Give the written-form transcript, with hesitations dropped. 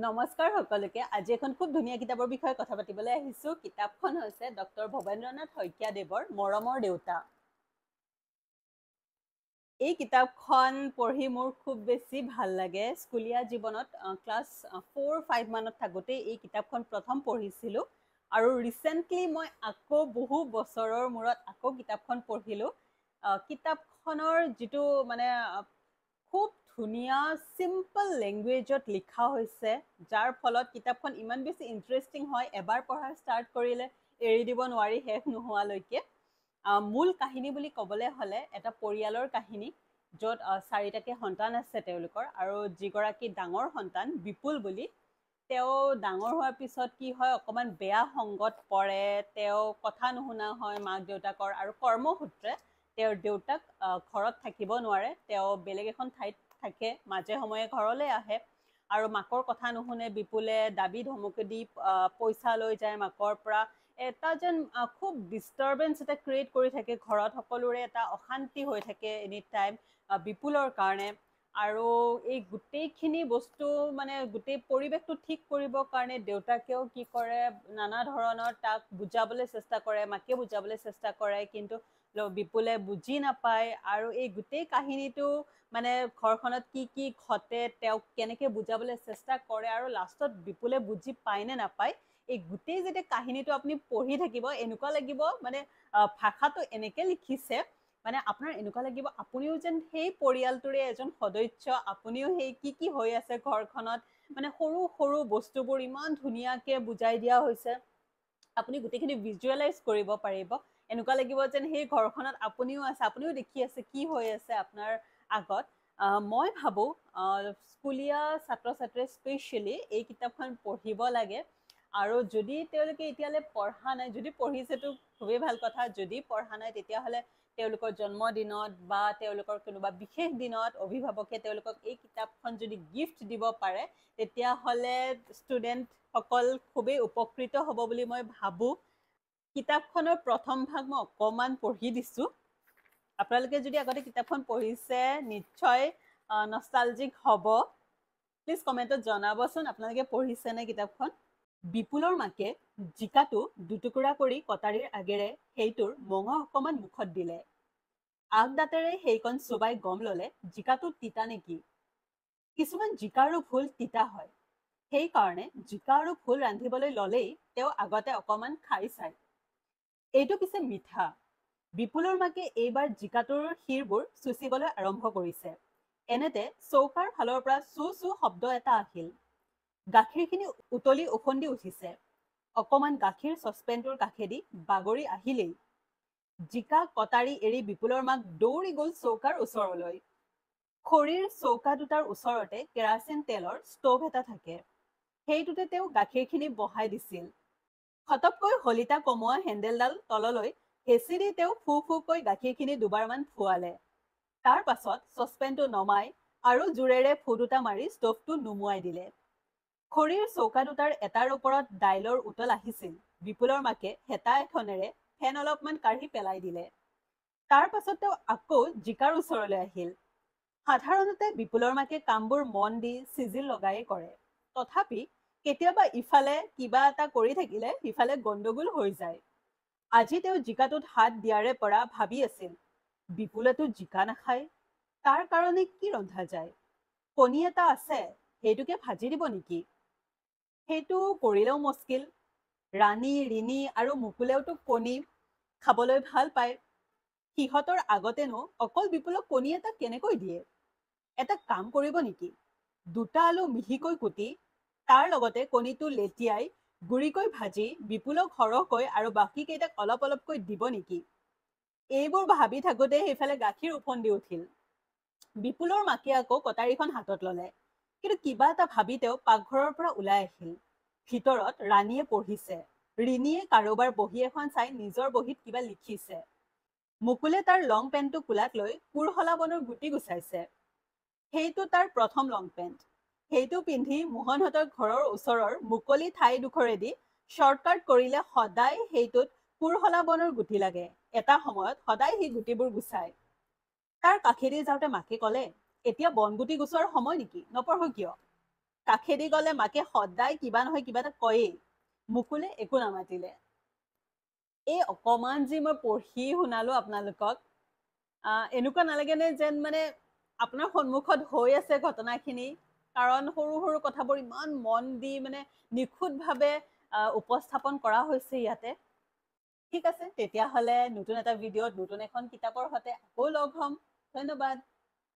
নমস্কাৰ সকলোকে আজি এখন খুব ধুনীয়া কিতাপৰ বিষয়ে কথা পাতিবলৈ আহিছো কিতাপখন হৈছে ডক্টৰ ভৱেন্দ্ৰনাথ শইকীয়াদেৱৰ মৰমৰ দেউতা এই কিতাপখন পঢ়ি মোৰ খুব বেছি ভাল লাগে স্কুলীয়া জীৱনত ক্লাছ 4-5 মানত থাকোতে এই কিতাপখন প্ৰথম পঢ়িছিলো আৰু ৰিসেন্টলি মই আকৌ বহু বছৰৰ মূৰত আকৌ কিতাপখন পঢ়িলো কিতাপখনৰ যিটো মানে খুব ধুনীয়া সিম্পল ল্যাঙ্গুৱেজত লিখা হৈছে যাৰ ফলত কিতাপখন ইমান বেছি ইন্টাৰেষ্টিং হয় এবাৰ পঢ়া ষ্টাৰ্ট কৰিলে এৰি দিব নোৱাৰি শেষ নোহোৱালৈকে মূল কাহিনী বুলি ক'বলৈ হলে এটা পৰিয়ালৰ কাহিনী য'ত চাৰিটাকে সন্তান আছে তেওঁলোকৰ আৰু যিগৰাকী ডাঙৰ সন্তান বিপুল বুলি তেওঁ ডাঙৰ হোৱাৰ পিছত কি হয় অকমান বেয়া সংগত পৰে তেওঁ কথা নুশুনা হয় মাক দেউতাকৰ আৰু কৰ্মসূত্ৰে তেওঁৰ দেউতাক ঘৰত থাকিব নোৱাৰে তেওঁ বেলেগ এখন ঠাইত থাকে মাজে সময়ে ঘৰলৈ আহে আৰু মাকৰ কথা নুশুনে বিপুলে দাবী ধমকি দি পইচা লৈ যায় মাকৰ পৰা এটা যেন খুব ডিষ্টাৰবেন্স এটা ক্ৰিয়েট কৰি থাকে ঘৰত সকলোৰে এটা অশান্তি হৈ থাকে এনি টাইম বিপুলৰ কাৰণে আৰু এই গোটেইখিনি বস্তু মানে গোটেই পৰিৱেশটো ঠিক কৰিবৰ কাৰণে দেউতাকেও কি কৰে নানা ধৰণৰ তাক বুজাবলৈ চেষ্টা কৰে মাকে বুজাবলৈ চেষ্টা কৰে কিন্তু বিপুলে বুজি নাপায় আৰু এই গোটেই কাহিনীটো মানে ঘৰখনত কি কি ঘটে তেওঁক কেনেকে বুজাবলৈ চেষ্টা কৰে আৰু লাষ্টত বিপুলে বুজি পায় নে নাপায় এই গোটেই যেতিয়া কাহিনীটো আপুনি পঢ়ি থাকিব এনেকুৱা লাগিব মানে ভাষাটো এনেকে লিখিছে মানে আপোনাৰ এনেকুৱা লাগিব আপুনিও যেন সেই পৰিয়ালটোৰে এজন সদস্য আপুনিও সেই কি কি হৈ আছে ঘৰখনত মানে সৰু সৰু বস্তুবোৰ ইমান ধুনীয়াকে বুজাই দিয়া হৈছে আপুনি গোটেইখিনি ভিজুৱেলাইজ কৰিব পাৰিব এনেকুৱা লাগিব যেন সেই ঘৰখনত আপুনিও আছে আপুনিও দেখি আছে কি হৈ আছে আপোনাৰ আগত মই ভাবো স্কুলীয়া ছাত্ৰ ছাত্ৰীয়ে স্পেচিয়েলি এই কিতাপখন পঢ়িব লাগে আৰু যদি তেওঁলোকে এতিয়ালৈ পঢ়া নাই যদি পঢ়িছেতো খুবেই ভাল কথা যদি পঢ়া নাই তেতিয়াহ'লে তেওঁলোকৰ জন্মদিনত বা তেওঁলোকৰ কোনোবা বিশেষ দিনত অভিভাৱকে তেওঁলোকক এই কিতাপখন যদি গিফ্ট দিব পাৰে তেতিয়াহ'লে ষ্টুডেণ্টসকল খুবেই উপকৃত হ'ব বুলি মই ভাবোঁ কিতাপখনৰ প্ৰথম ভাগ মই অকণমান পঢ়ি দিছোঁ আপোনালোকে যদি আগতে কিতাপখন পঢ়িছে নিশ্চয় নষ্টালজিক হ'ব প্লিজ কমেণ্টত জনাবচোন আপোনালোকে পঢ়িছেনে কিতাপখন বিপুলৰ মাকে জিকাটো দুটুকুৰা কৰি কটাৰীৰ আগেৰে সেইটোৰ মঙহ অকণমান মুখত দিলে আগ দাঁতেৰে সেইকণ চোবাই গম ল'লে জিকাটো তিতা নেকি কিছুমান জিকা আৰু ভোল তিতা হয় সেইকাৰণে জিকা আৰু ভোল ৰান্ধিবলৈ ল'লেই তেওঁ আগতে অকণমান খাই চায় এইটো পিছে মিঠা বিপুলৰ মাকে এইবাৰ জিকাটোৰ শিৰবোৰ চুচিবলৈ আৰম্ভ কৰিছে এনেতে চৌকাৰ ফালৰ পৰা চু চু শব্দ এটা আহিল গাখীৰখিনি উতলি উফন্দি উঠিছে অকণমান গাখীৰ চচপেনটোৰ কাষেদি বাগৰি আহিলেই জিকা কটাৰী এৰি বিপুলৰ মাক দৌৰি গ'ল চৌকাৰ ওচৰলৈ খৰিৰ চৌকা দুটাৰ ওচৰতে কেৰাচিন তেলৰ ষ্টভ এটা থাকে সেইটোতে তেওঁ গাখীৰখিনি বহাই দিছিল খটপকৈ হলিতা কমোৱা হেণ্ডেলডাল তললৈ হেঁচি দি তেওঁ ফু ফুকৈ গাখীৰখিনি দুবাৰমান ফুৱালে তাৰ পাছত চচপেনটো নমাই আৰু জোৰেৰে ফু দুটা মাৰি ষ্টভটো নুমুৱাই দিলে খৰিৰ চৌকা দুটাৰ এটাৰ ওপৰত দাইলৰ উতল আহিছিল বিপুলৰ মাকে হেতা এখনেৰে ফেন অলপমান কাঢ়ি পেলাই দিলে তাৰ পাছত তেওঁ আকৌ জিকাৰ ওচৰলৈ আহিল সাধাৰণতে বিপুলৰ মাকে কামবোৰ মন দি চিজিল লগাই কৰে তথাপি কেতিয়াবা ইফালে কিবা এটা কৰি থাকিলে সিফালে গণ্ডগোল হৈ যায় আজি তেওঁ জিকাটোত হাত দিয়াৰে পৰা ভাবি আছিল বিপুলেতো জিকা নাখায় তাৰ কাৰণে কি ৰন্ধা যায় কণী এটা আছে সেইটোকে ভাজি দিব নেকি সেইটো কৰিলেও মুস্কিল ৰাণী ৰিণী আৰু মুকুলেওতো কণী খাবলৈ ভাল পায় সিহঁতৰ আগতেনো অকল বিপুলক কণী এটা কেনেকৈ দিয়ে এটা কাম কৰিব নেকি দুটা আলু মিহিকৈ কুটি তাৰ লগতে কণীটো লেটিয়াই গুৰিকৈ ভাজি বিপুলক সৰহকৈ আৰু বাকী কেইটাক অলপ অলপকৈ দিব নেকি এইবোৰ ভাবি থাকোঁতে সেইফালে গাখীৰ উফন্দি উঠিল বিপুলৰ মাকে আকৌ কটাৰীখন হাতত ল'লে কিন্তু কিবা এটা ভাবি তেওঁ পাকঘৰৰ পৰা ওলাই আহিল ভিতৰত ৰাণীয়ে পঢ়িছে ৰিণীয়ে কাৰোবাৰ বহী এখন চাই নিজৰ বহীত কিবা লিখিছে মুকুলে তাৰ লং পেণ্টটো কোলাত লৈ কোৰ সলাবনৰ গুটি গুচাইছে সেইটো তাৰ প্ৰথম লং পেণ্ট সেইটো পিন্ধি মোহনহঁতৰ ঘৰৰ ওচৰৰ মুকলি ঠাইডোখৰেদি শ্বৰ্টকাট কৰিলে সদায় সেইটোত কোৰ সলাবনৰ গুটি লাগে এটা সময়ত সদায় সি গুটিবোৰ গুচায় তাৰ কাষেদি যাওঁতে মাকে ক'লে এতিয়া বনগুটি গুচোৱাৰ সময় নেকি নপঢ়ো কিয় কাষেদি গ'লে মাকে সদায় কিবা নহয় কিবা এটা কয়েই, মুকুলে একো নামাতিলে। এই অকমান যি মই পঢ়ি শুনালো আপোনালোকক, এনেকুৱা নালাগেনে যেন মানে আপোনাৰ সন্মুখত হৈ আছে ঘটনাখিনি, কাৰণ সৰু সৰু কথাবোৰ ইমান মন দি মানে নিখুঁতভাৱে উপস্থাপন কৰা হৈছে ইয়াতে। ঠিক আছে, তেতিয়াহ'লে নতুন এটা ভিডিঅ'ত নতুন এখন কিতাপৰ সৈতে আকৌ লগ হ'ম। ধন্যবাদ।